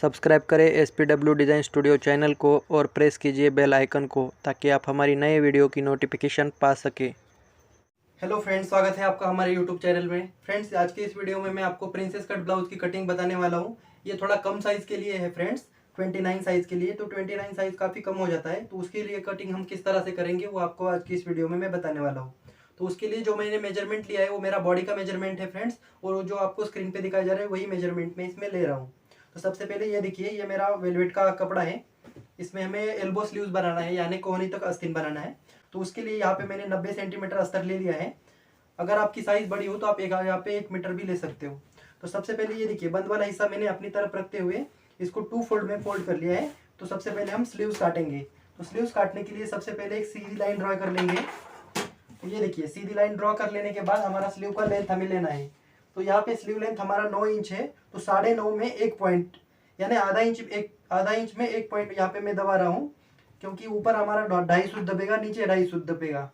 Subscribe करें SPW design studio channel को और प्रेस कीजिए बेल आइकन को ताकि आप हमारी नए वीडियो की नोटिफिकेशन पा सकें। हेलो फ्रेंड्स, स्वागत है आपका हमारे यूट्यूब चैनल में। फ्रेंड्स, आज के इस वीडियो में मैं आपको प्रिंसेस कट ब्लाउज की कटिंग बताने वाला हूँ। ये थोड़ा कम साइज़ के लिए है फ्रेंड्स, 29 साइज़ के लिए। तो 29 साइज़ काफ़ी कम हो जाता है, तो उसके लिए कटिंग हम किस तरह से करेंगे वो आपको आज की इस वीडियो में मैं बताने वाला हूँ। तो उसके लिए जो मैंने मेजरमेंट लिया है वो मेरा बॉडी का मेजरमेंट है फ्रेंड्स, और जो आपको स्क्रीन पर दिखाया जा रहा है वही मेजरमेंट मैं इसमें ले रहा हूँ। तो सबसे पहले ये देखिए, ये मेरा वेलवेट का कपड़ा है। इसमें हमें एल्बो स्लीव्स बनाना है, यानी कोहनी तक आस्तीन बनाना है। तो उसके लिए यहाँ पे मैंने 90 सेंटीमीटर अस्तर ले लिया है। अगर आपकी साइज बड़ी हो तो आप यहाँ पे 1 मीटर भी ले सकते हो। तो सबसे पहले ये देखिए, बंद वाला हिस्सा मैंने अपनी तरफ रखते हुए इसको 2 फोल्ड में फोल्ड कर लिया है। तो सबसे पहले हम स्लीव्स काटेंगे। तो स्लीव्स काटने के लिए सबसे पहले एक सीधी लाइन ड्रॉ कर लेंगे। तो ये देखिए, सीधी लाइन ड्रॉ कर लेने के बाद हमारा स्लीव का लेंथ हमें लेना है। तो यहाँ पे स्लीव लेंथ हमारा 9 इंच है। तो 9.5 में 1 पॉइंट, यानी आधा इंच में 1 पॉइंट यहाँ पे मैं दबा रहा हूँ, क्योंकि ऊपर हमारा 2.5 सूत दबेगा, नीचे 2.5 सूत दबेगा।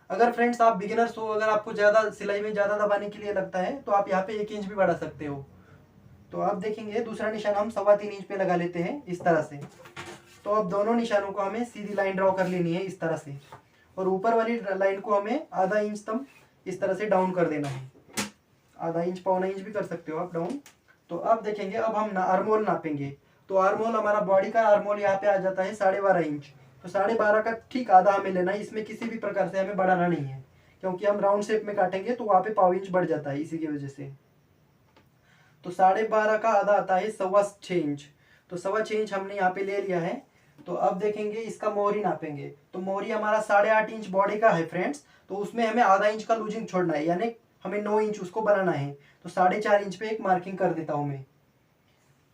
अगर फ्रेंड्स आप बिगिनर्स हो, अगर आपको ज़्यादा सिलाई में ज़्यादा दबाने के लिए लगता है तो आप यहाँ पे 1 इंच भी बढ़ा सकते हो। तो आप देखेंगे दूसरा निशान हम 3.25 इंच पे लगा लेते हैं इस तरह से। तो अब दोनों निशानों को हमें सीधी लाइन ड्रॉ कर लेनी है इस तरह से, और ऊपर वाली लाइन को हमें आधा इंच तक इस तरह से डाउन कर देना है। आधा इंच, पौना इंच भी कर सकते हो आप डाउन। तो अब देखेंगे, अब हम आर्मोल नापेंगे। तो आर्मोल, हमारा बॉडी का आर्मोल यहाँ पे आ जाता है 12.5 इंच। तो 12.5 का ठीक आधा हमें लेना है। इसमें किसी भी प्रकार से हमें बढ़ाना नहीं है, क्योंकि हम राउंड शेप में काटेंगे तो वहाँ पे 1/4 इंच बढ़ जाता है इसी की वजह से। तो 12.5 का आधा आता है 6.25 इंच। तो 6.25 इंच हमने यहाँ पे ले लिया है। तो अब देखेंगे, इसका मोहरी नापेंगे। तो मोहरी हमारा 8.5 इंच बॉडी का है फ्रेंड्स। तो उसमें हमें आधा इंच का लूजिंग छोड़ना है, यानी हमें 9 इंच उसको बनाना है। तो 4.5 इंच पे एक मार्किंग कर देता हूँ मैं।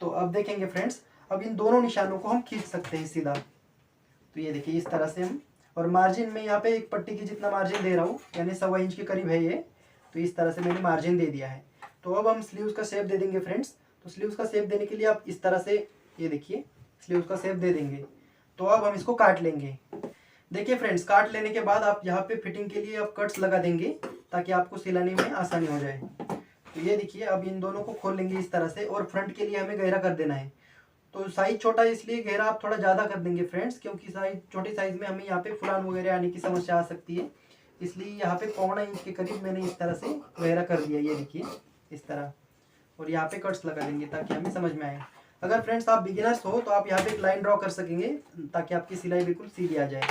तो अब देखेंगे फ्रेंड्स, अब इन दोनों निशानों को हम खींच सकते हैं सीधा। तो ये देखिए, इस तरह से हम, और मार्जिन में यहाँ पे एक पट्टी की जितना मार्जिन दे रहा हूँ, यानी 1.25 इंच के करीब है ये। तो इस तरह से मैंने मार्जिन दे दिया है। तो अब हम स्लीव्स का शेप दे देंगे फ्रेंड्स। तो स्लीव्स का शेप देने के लिए आप इस तरह से, ये देखिए, स्लीव्स का शेप दे देंगे। तो अब हम इसको काट लेंगे। देखिए फ्रेंड्स, काट लेने के बाद आप यहाँ पे फिटिंग के लिए आप कट्स लगा देंगे, ताकि आपको सिलाने में आसानी हो जाए। तो ये देखिए, अब इन दोनों को खोल लेंगे इस तरह से, और फ्रंट के लिए हमें गहरा कर देना है। तो साइज छोटा है इसलिए गहरा आप थोड़ा ज़्यादा कर देंगे फ्रेंड्स, क्योंकि साइज छोटी साइज में हमें यहाँ पे फुलान वगैरह आने की समस्या आ सकती है। इसलिए यहाँ पे 1.25 इंच के करीब मैंने इस तरह से गहरा कर दिया, ये देखिए इस तरह। और यहाँ पे कट्स लगा देंगे ताकि हमें समझ में आए। अगर फ्रेंड्स आप बिगिनर्स हो तो आप यहाँ पे एक लाइन ड्रॉ कर सकेंगे, ताकि आपकी सिलाई बिल्कुल सीधी आ जाए।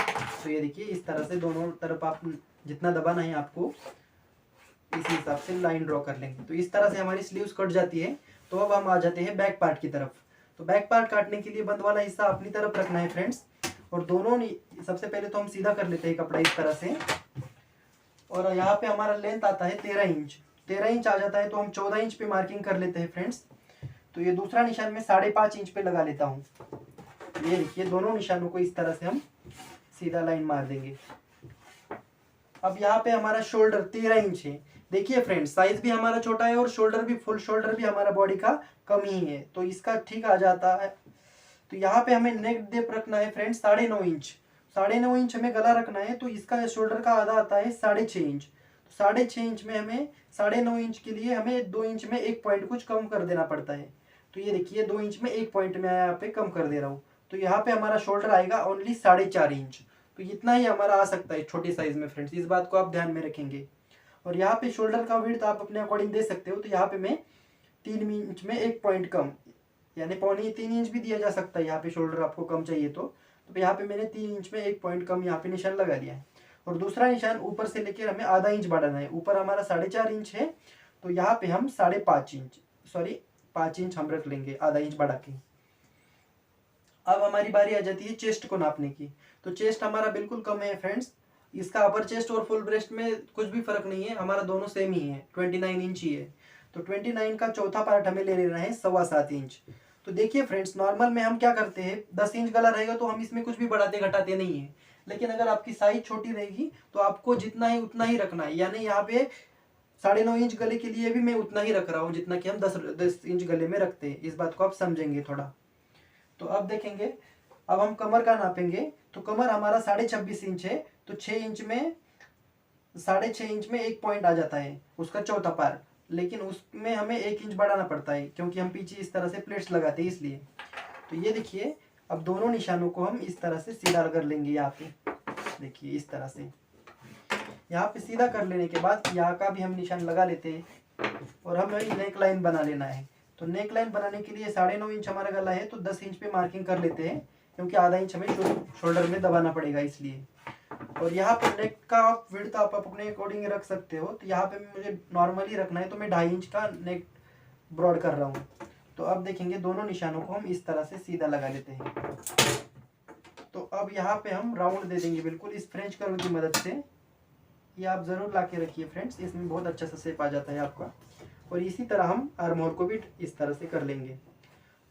तो ये देखिए, इस तरह से दोनों तरफ आप जितना दबाना है आपको, इसी हिसाब से लाइन ड्रॉ कर लेंगे। तो इस तरह से हमारी स्लीव्स कट जाती है। तो अब हम आ जाते हैं बैक पार्ट की तरफ। तो बैक पार्ट काटने के लिए बंद वाला हिस्सा अपनी तरफ रखना है फ्रेंड्स, और दोनों सबसे पहले तो हम सीधा कर लेते हैं कपड़ा इस तरह से। और यहाँ पे हमारा लेंथ आता है 13 इंच। 13 इंच आ जाता है तो हम 14 इंच पे मार्किंग कर लेते हैं फ्रेंड्स। तो ये दूसरा निशान में 5.5 इंच पे लगा लेता हूँ। ये देखिए, दोनों निशानों को इस तरह से हम सीधा लाइन मार देंगे। अब यहाँ पे हमारा शोल्डर 13 इंच है। देखिए फ्रेंड्स, साइज भी हमारा छोटा है और शोल्डर भी, फुल शोल्डर भी हमारा बॉडी का कम ही है, तो इसका ठीक आ जाता है। तो यहाँ पे हमें नेक डेप रखना है फ्रेंड्स 9.5 इंच। 9.5 इंच हमें गला रखना है। तो इसका शोल्डर का आधा आता है 6.5 इंच। तो 6.5 इंच में हमें 9.5 इंच के लिए हमें 2 इंच में 1 पॉइंट कुछ कम कर देना पड़ता है। तो ये देखिए, 2 इंच में 1 पॉइंट में यहाँ पे कम कर दे रहा हूँ। तो यहाँ पे हमारा शोल्डर आएगा ओनली 4.5 इंच। तो इतना ही हमारा आ सकता है छोटी साइज में फ्रेंड्स, इस बात को आप ध्यान में रखेंगे। और यहाँ पे शोल्डर का विड्थ आप अपने अकॉर्डिंग दे सकते हो। तो यहाँ पे मैं 3 इंच में 1 पॉइंट कम, यानी 3.25 इंच भी दिया जा सकता है यहाँ पे, शोल्डर आपको कम चाहिए तो यहाँ पे मैंने 3 इंच में 1 पॉइंट कम यहाँ पे निशान लगा दिया है। और दूसरा निशान ऊपर से लेकर हमें आधा इंच बढ़ाना है। ऊपर हमारा 4.5 इंच है, तो यहाँ पे हम 5.5 इंच, सॉरी 5 इंच हम रख लेंगे आधा इंच बढ़ा के। अब हमारी बारी आ जाती है चेस्ट को नापने की। तो चेस्ट हमारा बिल्कुल कम है फ्रेंड्स। इसका अपर चेस्ट और फुल ब्रेस्ट में कुछ भी फर्क नहीं है, हमारा दोनों सेम ही है, 29 इंच ही है। तो 29 का चौथा पार्ट हमें ले लेना है 7.25 इंच। तो देखिए फ्रेंड्स, नॉर्मल में हम क्या करते हैं, 10 इंच गला रहेगा तो हम इसमें कुछ भी बढ़ाते घटाते नहीं है। लेकिन अगर आपकी साइज छोटी रहेगी तो आपको जितना है उतना ही रखना है। यानी यहाँ पे 9.5 इंच गले के लिए भी मैं उतना ही रख रहा हूँ जितना कि हम 10 इंच गले में रखते हैं। इस बात को आप समझेंगे थोड़ा। तो अब देखेंगे, अब हम कमर का नापेंगे। तो कमर हमारा 26.5 इंच है। तो 6 इंच में 6.5 इंच में 1 पॉइंट आ जाता है उसका चौथा पार्ट, लेकिन उसमें हमें 1 इंच बढ़ाना पड़ता है, क्योंकि हम पीछे इस तरह से प्लेट्स लगाते हैं इसलिए। तो ये देखिए, अब दोनों निशानों को हम इस तरह से सीधा कर लेंगे। यहाँ पे देखिए इस तरह से यहाँ पे सीधा कर लेने के बाद यहाँ का भी हम निशान लगा लेते हैं और हमें नेक लाइन बना लेना है। तो नेक लाइन बनाने के लिए 9.5 इंच हमारा गला है, तो 10 इंच पे मार्किंग कर लेते हैं, क्योंकि आधा इंच हमें शोल्डर में दबाना पड़ेगा इसलिए। और यहाँ पे नेक का विड्थ आप अपने अकॉर्डिंग रख सकते हो। तो यहाँ पे मुझे नॉर्मली रखना है, तो मैं 2.5 इंच का नेक ब्रॉड कर रहा हूँ। तो अब देखेंगे दोनों निशानों को हम इस तरह से सीधा लगा लेते हैं। तो अब यहाँ पे हम राउंड दे देंगे बिल्कुल इस फ्रेंच कर्व की मदद से। ये आप ज़रूर ला के रखिए फ्रेंड्स, इसमें बहुत अच्छा सा शेप आ जाता है आपका। और इसी तरह हम आर्म होल को भी इस तरह से कर लेंगे।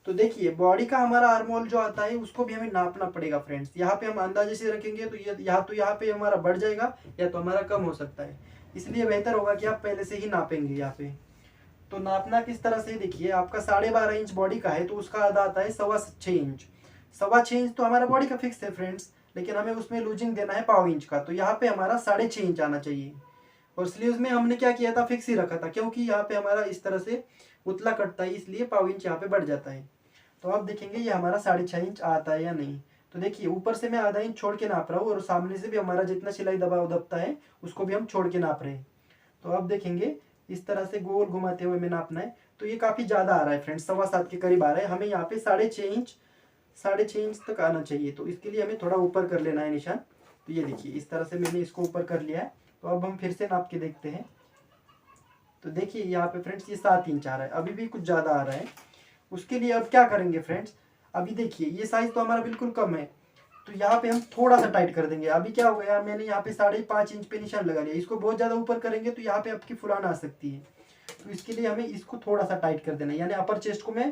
तो देखिए बॉडी का हमारा आर्म होल जो आता है उसको भी हमें नापना पड़ेगा फ्रेंड्स। यहाँ पे हम अंदाजे से रखेंगे तो ये यहाँ पे हमारा बढ़ जाएगा या तो हमारा कम हो सकता है, इसलिए बेहतर होगा कि आप पहले से ही नापेंगे यहाँ पे। तो नापना किस तरह से, देखिए आपका 12.5 इंच बॉडी का है, तो उसका आधा आता है 6.25 इंच। 6.25 इंच तो हमारा बॉडी का फिक्स है फ्रेंड्स, लेकिन हमें उसमें लूजिंग देना है 1/4 इंच का। तो यहाँ पे हमारा 6.5 इंच आना चाहिए। और स्लीव्स में हमने क्या किया था, फिक्स ही रखा था, क्योंकि यहाँ पे हमारा इस तरह से उतला कटता है, इसलिए 1/4 इंच यहाँ पे बढ़ जाता है। तो अब देखेंगे ये हमारा 6.5 इंच आता है या नहीं। तो देखिए ऊपर से मैं आधा इंच छोड़ के नाप रहा हूँ और सामने से भी हमारा जितना सिलाई दबता है उसको भी हम छोड़ के नाप रहे हैं। तो अब देखेंगे इस तरह से गोल घुमाते हुए में नापना है। तो ये काफ़ी ज़्यादा आ रहा है फ्रेंड्स, 7.25 के करीब आ रहा है। हमें यहाँ पे 6.5 इंच तक आना चाहिए। तो इसके लिए हमें थोड़ा ऊपर कर लेना है निशान। तो ये देखिए इस तरह से मैंने इसको ऊपर कर लिया है। तो अब हम फिर से नाप के देखते हैं। तो देखिए यहाँ पे फ्रेंड्स ये 7 इंच आ रहा है, अभी भी कुछ ज़्यादा आ रहा है। उसके लिए अब क्या करेंगे फ्रेंड्स, अभी देखिए ये साइज तो हमारा बिल्कुल कम है, तो यहाँ पे हम थोड़ा सा टाइट कर देंगे। अभी क्या हो गया, मैंने यहाँ पे 5.5 इंच पे निशान लगा लिया। इसको बहुत ज़्यादा ऊपर करेंगे तो यहाँ पे आपकी फुलान आ सकती है। तो इसके लिए हमें इसको थोड़ा सा टाइट कर देना है, यानी अपर चेस्ट को मैं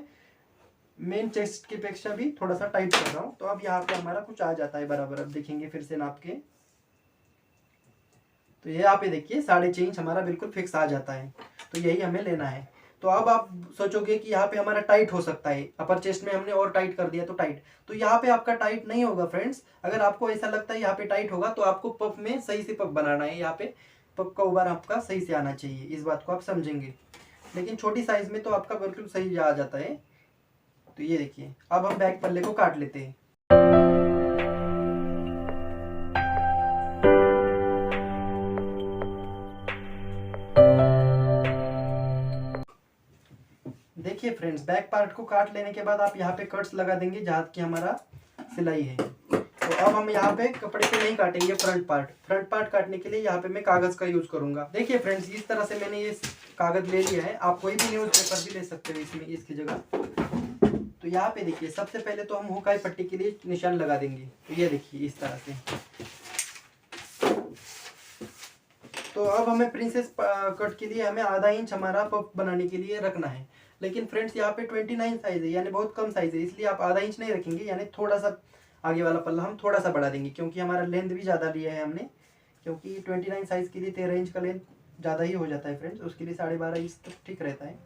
मेन चेस्ट की अपेक्षा भी थोड़ा सा टाइट कर रहा हूँ। तो अब यहाँ पे हमारा कुछ आ जाता है बराबर। अब देखेंगे फिर से नाप के, तो ये यहाँ पे देखिए 6.5 इंच हमारा बिल्कुल फिक्स आ जाता है। तो यही हमें लेना है। तो अब आप सोचोगे कि यहाँ पे हमारा टाइट हो सकता है, अपर चेस्ट में हमने और टाइट कर दिया तो टाइट। तो यहाँ पे आपका टाइट नहीं होगा फ्रेंड्स। अगर आपको ऐसा लगता है यहाँ पे टाइट होगा, तो आपको पफ में सही से पफ बनाना है। यहाँ पे पफ का उबार आपका सही से आना चाहिए, इस बात को आप समझेंगे। लेकिन छोटी साइज में तो आपका बिल्कुल सही आ जाता है। तो ये देखिए अब हम बैक पल्ले को काट लेते हैं। देखिए फ्रेंड्स बैक पार्ट को काट लेने के बाद आप यहाँ पे कट्स लगा देंगे जहाँ की हमारा सिलाई है। तो अब हम यहाँ पे कपड़े पे नहीं काटेंगे फ्रंट पार्ट काटने के लिए यहाँ पे मैं कागज का यूज करूंगा। देखिए फ्रेंड्स इस तरह से मैंने ये कागज ले लिया है, आप कोई भी न्यूज पेपर भी ले सकते हो इसमें इसकी जगह। तो यहाँ पे देखिए सबसे पहले तो हम हुकाई पट्टी के लिए निशान लगा देंगे। तो ये देखिए इस तरह से। तो अब हमें प्रिंसेस कट के लिए हमें आधा इंच हमारा पफ बनाने के लिए रखना है। लेकिन फ्रेंड्स यहाँ पे 29 साइज है, यानी बहुत कम साइज है, इसलिए आप आधा इंच नहीं रखेंगे, यानी थोड़ा सा आगे वाला पल्ला हम थोड़ा सा बढ़ा देंगे, क्योंकि हमारा लेंथ भी ज़्यादा लिया है हमने। क्योंकि 29 साइज के लिए 13 इंच का लेंथ ज़्यादा ही हो जाता है फ्रेंड्स, उसके लिए 12.5 इंच तक ठीक रहता है।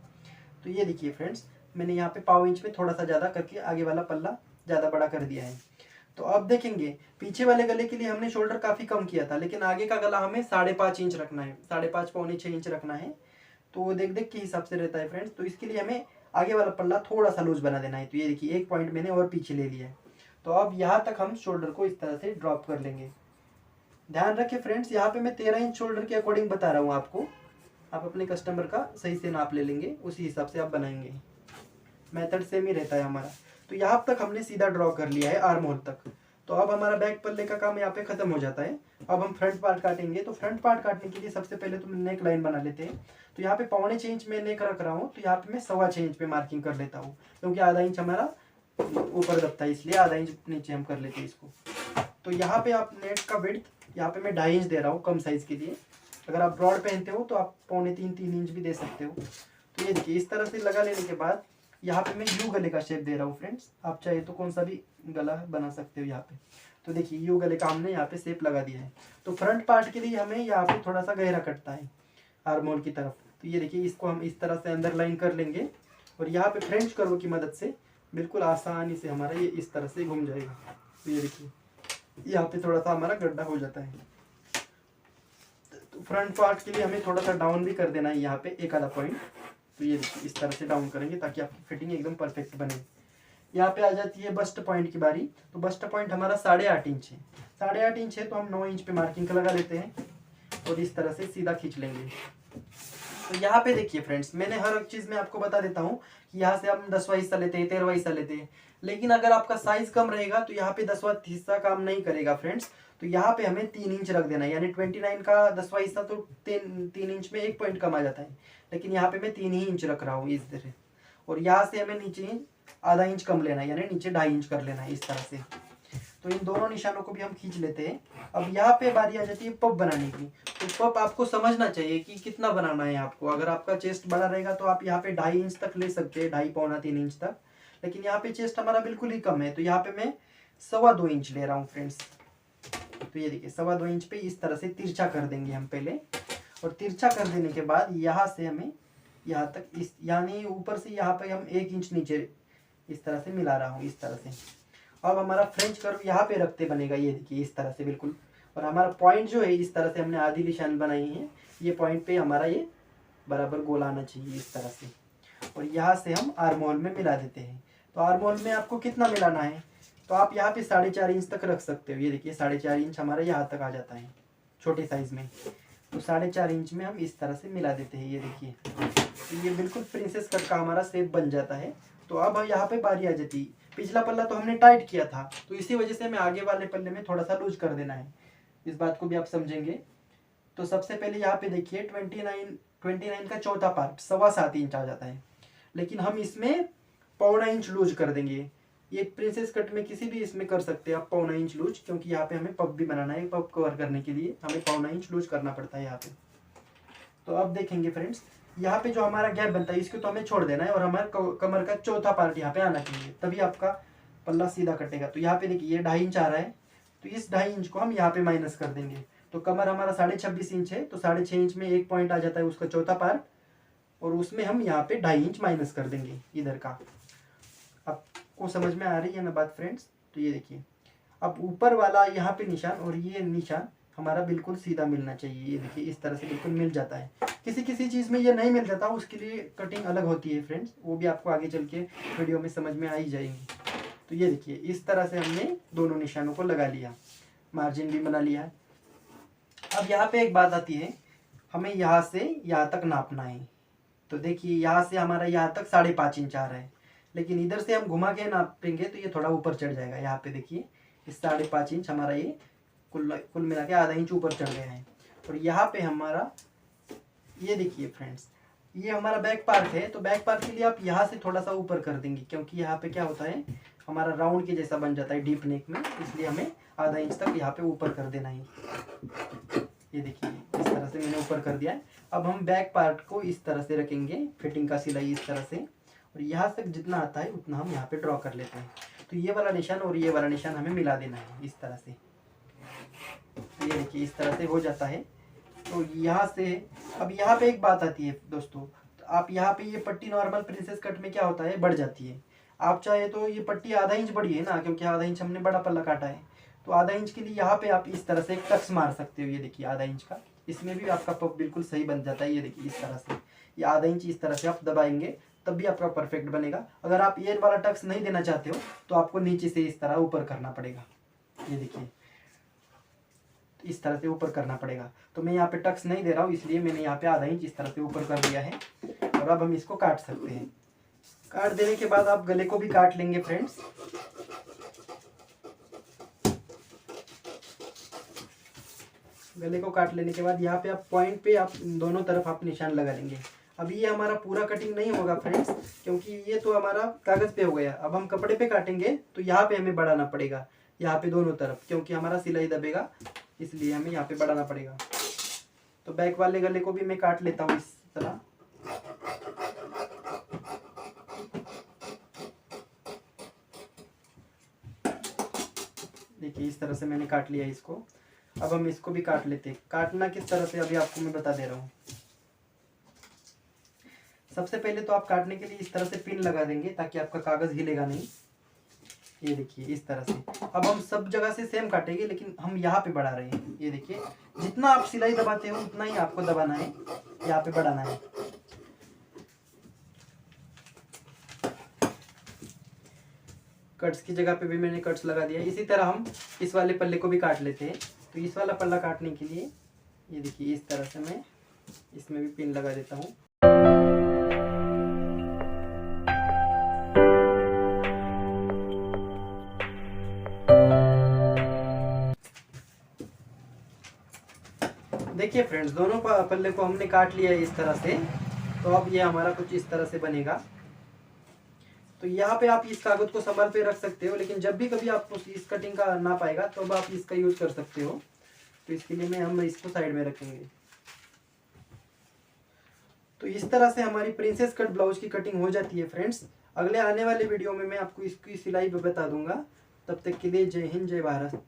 तो ये देखिए फ्रेंड्स मैंने यहाँ पे 1/4 इंच में थोड़ा सा ज़्यादा करके आगे वाला पल्ला ज़्यादा बड़ा कर दिया है। तो अब देखेंगे पीछे वाले गले के लिए हमने शोल्डर काफ़ी कम किया था, लेकिन आगे का गला हमें 5.5 इंच रखना है, 5.5 पौने 6 इंच रखना है। तो वो देख के हिसाब से रहता है फ्रेंड्स। तो इसके लिए हमें आगे वाला पल्ला थोड़ा सा लूज बना देना है। तो ये देखिए 1 पॉइंट मैंने और पीछे ले लिया है। तो अब यहाँ तक हम शोल्डर को इस तरह से ड्रॉप कर लेंगे। ध्यान रखें फ्रेंड्स यहाँ पे मैं 13 इंच शोल्डर के अकॉर्डिंग बता रहा हूँ आपको। आप अपने कस्टमर का सही से नाप ले लेंगे, उसी हिसाब से आप बनाएंगे। मेथड सेम ही रहता है हमारा। तो यहाँ तक हमने सीधा ड्रॉ कर लिया है आर्म होल तक। तो अब हमारा बैक पल्ले का काम यहाँ पे खत्म हो जाता है। अब हम फ्रंट पार्ट काटेंगे। तो फ्रंट पार्ट काटने के लिए सबसे पहले तो नेक लाइन बना लेते हैं। तो यहाँ पे 1.25 इंच में नेक रख रहा हूँ, तो यहाँ पे मैं 6.25 इंच पे मार्किंग कर लेता हूँ, क्योंकि आधा इंच हमारा ऊपर दबता है, इसलिए आधा इंच नीचे हम कर लेते हैं इसको। तो यहाँ पे आप नेट का विड्थ यहाँ पे मैं 2.5 इंच दे रहा हूँ कम साइज के लिए। अगर आप ब्रॉड पहनते हो तो आप 2.25-3 इंच भी दे सकते हो। तो ये देखिए इस तरह से लगा लेने के बाद यहाँ पे मैं यू गले का शेप दे रहा हूँ फ्रेंड्स। आप चाहे तो कौन सा भी गला बना सकते हो यहाँ पे। तो देखिए यू गले का हमने यहाँ पे शेप लगा दिया है। तो फ्रंट पार्ट के लिए हमें यहाँ पे थोड़ा सा गहरा कटता है आर्म होल की तरफ। तो ये देखिए इसको हम इस तरह से अंदर लाइन कर लेंगे और यहाँ पे फ्रेंच कर्व की मदद से बिल्कुल आसानी से हमारा ये इस तरह से घूम जाएगा। तो ये देखिए यहाँ पे थोड़ा सा हमारा गड्ढा हो जाता है। तो फ्रंट पार्ट के लिए हमें थोड़ा सा डाउन भी कर देना है यहाँ पे 1 आधा पॉइंट। तो ये इस तरह से डाउन करेंगे ताकि आपकी फिटिंग एकदम परफेक्ट बने। यहाँ पे आ जाती है बस्ट पॉइंट की बारी। तो बस्ट पॉइंट हमारा 8.5 इंच है, 8.5 इंच है तो हम 9 इंच पे मार्किंग लगा लेते हैं और इस तरह से सीधा खींच लेंगे। तो यहाँ पे देखिए फ्रेंड्स, मैंने हर एक चीज़ में आपको बता देता हूँ कि यहाँ से हम 10वां हिस्सा लेते हैं, 13वां हिस्सा लेते हैं, लेकिन अगर आपका साइज कम रहेगा तो यहाँ पे 10वां हिस्सा काम नहीं करेगा फ्रेंड्स। तो यहाँ पे हमें 3 इंच रख देना है, यानी 29 का 10वां हिस्सा तो 3 इंच में 1 पॉइंट कम आ जाता है, लेकिन यहाँ पे मैं 3 ही इंच रख रहा हूँ इस तरह। और यहाँ से हमें नीचे आधा इंच कम लेना है, यानी नीचे 2.5 इंच कर लेना है इस तरह से। तो इन दोनों निशानों को भी हम खींच लेते हैं। अब यहाँ पे बारी आ जाती है पप बनाने की। तो पप आपको समझना चाहिए कि कितना बनाना है आपको। अगर आपका चेस्ट बड़ा रहेगा तो आप यहाँ पे 2.5 इंच तक ले सकते हैं, 2.5 पौना 3 इंच तक, लेकिन यहाँ पे चेस्ट हमारा बिल्कुल ही कम है तो यहाँ पे मैं 2.25 इंच ले रहा हूँ फ्रेंड्स। तो ये देखिए 2.25 इंच पे इस तरह से तिरछा कर देंगे हम पहले, और तिरछा कर देने के बाद यहाँ से हमें यहाँ तक इस यानी ऊपर से यहाँ पे हम 1 इंच नीचे इस तरह से मिला रहा हूँ इस तरह से। अब हमारा फ्रेंच कर्व यहाँ पे रखते बनेगा, ये देखिए इस तरह से बिल्कुल। और हमारा पॉइंट जो है इस तरह से हमने आधी निशान बनाई है, ये पॉइंट पे हमारा ये बराबर गोल आना चाहिए इस तरह से। और यहाँ से हम आर्म होल में मिला देते हैं। तो आर्म होल में आपको कितना मिलाना है, तो आप यहाँ पे 4.5 इंच तक रख सकते हो। ये देखिए 4.5 इंच हमारा यहाँ तक आ जाता है छोटे साइज में। तो 4.5 इंच में हम इस तरह से मिला देते हैं, ये देखिए। तो ये बिल्कुल प्रिंसेस कट का हमारा शेप बन जाता है। तो अब यहाँ पे बारी आ जाती है, पिछला पल्ला तो हमने टाइट किया था तो इसी वजह से हमें आगे वाले पल्ले में थोड़ा सा लूज कर देना है, इस बात को भी आप समझेंगे। तो सबसे पहले यहाँ पे देखिए 29 का चौथा पार्ट 7.25 इंच आ जाता है, लेकिन हम इसमें 1.25 इंच लूज कर देंगे। ये प्रिंसेस कट में किसी भी इसमें कर सकते हैं आप 1.25 इंच लूज, क्योंकि यहाँ पे हमें पफ भी बनाना है, पफ कवर करने के लिए हमें 1.25 इंच लूज करना पड़ता है यहाँ पे। तो अब देखेंगे फ्रेंड्स, यहाँ पे जो हमारा गैप बनता है इसको तो हमें छोड़ देना है, और हमारे कमर का चौथा पार्ट यहाँ पे आना चाहिए, तभी आपका पल्ला सीधा कटेगा। तो यहाँ पे देखिए ये 2.5 इंच आ रहा है, तो इस 2.5 इंच को हम यहाँ पे माइनस कर देंगे। तो कमर हमारा 26.5 इंच है, तो 6.5 इंच में 1 पॉइंट आ जाता है उसका चौथा पार्ट, और उसमें हम यहाँ पे 2.5 इंच माइनस कर देंगे इधर का। आपको समझ में आ रही है ना बात फ्रेंड्स? तो ये देखिए अब ऊपर वाला यहाँ पे निशान और ये निशान हमारा बिल्कुल सीधा मिलना चाहिए। ये देखिए इस तरह से बिल्कुल मिल जाता है। किसी किसी चीज़ में ये नहीं मिल जाता, उसके लिए कटिंग अलग होती है फ्रेंड्स, वो भी आपको आगे चल के वीडियो में समझ में आ ही जाएंगी। तो ये देखिए इस तरह से हमने दोनों निशानों को लगा लिया, मार्जिन भी बना लिया। अब यहाँ पे एक बात आती है, हमें यहाँ से यहाँ तक नापना है। तो देखिए यहाँ से हमारा यहाँ तक 5.5 इंच आ रहा है, लेकिन इधर से हम घुमा के नापेंगे तो ये थोड़ा ऊपर चढ़ जाएगा। यहाँ पे देखिए इस 5.5 इंच हमारा ये कुल मिला के आधा इंच ऊपर चढ़ गया है। और यहाँ पे हमारा ये देखिए फ्रेंड्स, ये हमारा बैक पार्ट है, तो बैक पार्ट के लिए आप यहाँ से थोड़ा सा ऊपर कर देंगे, क्योंकि यहाँ पे क्या होता है हमारा राउंड के जैसा बन जाता है डीप नेक में, इसलिए हमें आधा इंच तक यहाँ पे ऊपर कर देना है। ये देखिए इस तरह से मैंने ऊपर कर दिया है। अब हम बैक पार्ट को इस तरह से रखेंगे, फिटिंग का सिलाई इस तरह से, और यहाँ तक जितना आता है उतना हम यहाँ पे ड्रॉ कर लेते हैं। तो ये वाला निशान और ये वाला निशान हमें मिला देना है इस तरह से। तो ये देखिए इस तरह से हो जाता है। तो यहाँ से अब यहाँ पे एक बात आती है दोस्तों, तो आप यहाँ पे ये पट्टी नॉर्मल प्रिंसेस कट में क्या होता है बढ़ जाती है। आप चाहे तो ये पट्टी आधा इंच बढ़ी है ना, क्योंकि आधा इंच हमने बड़ा पल्ला काटा है, तो आधा इंच के लिए यहाँ पे आप इस तरह से एक टक्स मार सकते हो। ये देखिए आधा इंच का, इसमें भी आपका पफ बिल्कुल सही बन जाता है। ये देखिए इस तरह से ये आधा इंच इस तरह से आप दबाएंगे तब भी आपका परफेक्ट बनेगा। अगर आप ये वाला टक्स नहीं देना चाहते हो तो आपको नीचे से इस तरह ऊपर करना पड़ेगा। ये देखिए इस तरह से ऊपर करना पड़ेगा। तो मैं यहाँ पे टक्स नहीं दे रहा हूँ, इसलिए मैंने यहाँ पे आधा इंच इस तरह से ऊपर कर दिया है। और अब हम इसको काट सकते हैं। काट देने के बाद आप गले को भी काट लेंगे फ्रेंड्स। गले को काट लेने के बाद यहाँ पे आप पॉइंट पे आप दोनों तरफ आप निशान लगा लेंगे। अब ये हमारा पूरा कटिंग नहीं होगा फ्रेंड्स, क्योंकि ये तो हमारा कागज पे हो गया। अब हम कपड़े पे काटेंगे तो यहाँ पे हमें बढ़ाना पड़ेगा, यहाँ पे दोनों तरफ, क्योंकि हमारा सिलाई दबेगा, इसलिए हमें यहाँ पे बढ़ाना पड़ेगा। तो बैक वाले गले को भी मैं काट लेता हूँ इस तरह। देखिए इस तरह से मैंने काट लिया इसको। अब हम इसको भी काट लेते हैं। काटना किस तरह से अभी आपको मैं बता दे रहा हूँ। सबसे पहले तो आप काटने के लिए इस तरह से पिन लगा देंगे ताकि आपका कागज हिलेगा नहीं। ये देखिए इस तरह से। अब हम सब जगह से सेम काटेंगे, लेकिन हम यहाँ पे बढ़ा रहे हैं। ये देखिए जितना आप सिलाई दबाते हो उतना ही आपको दबाना है, यहाँ पे बढ़ाना है। कट्स की जगह पे भी मैंने कट्स लगा दिया। इसी तरह हम इस वाले पल्ले को भी काट लेते हैं। तो इस वाला पल्ला काटने के लिए ये देखिए इस तरह से मैं इसमें भी पिन लगा देता हूँ। देखिए फ्रेंड्स, दोनों पल्ले को हमने काट लिया है इस तरह से। तो अब ये हमारा कुछ इस तरह से बनेगा। तो यहाँ पे आप इस कागज को संभाल पे रख सकते हो, लेकिन जब भी कभी आपको इस कटिंग का नाप आएगा तो अब आप इसका यूज कर सकते हो। तो इसके लिए हम इसको साइड में रखेंगे। तो इस तरह से हमारी प्रिंसेस कट ब्लाउज की कटिंग हो जाती है फ्रेंड्स। अगले आने वाले वीडियो में मैं आपको इसकी सिलाई भी बता दूंगा। तब तक के लिए जय हिंद, जय भारत।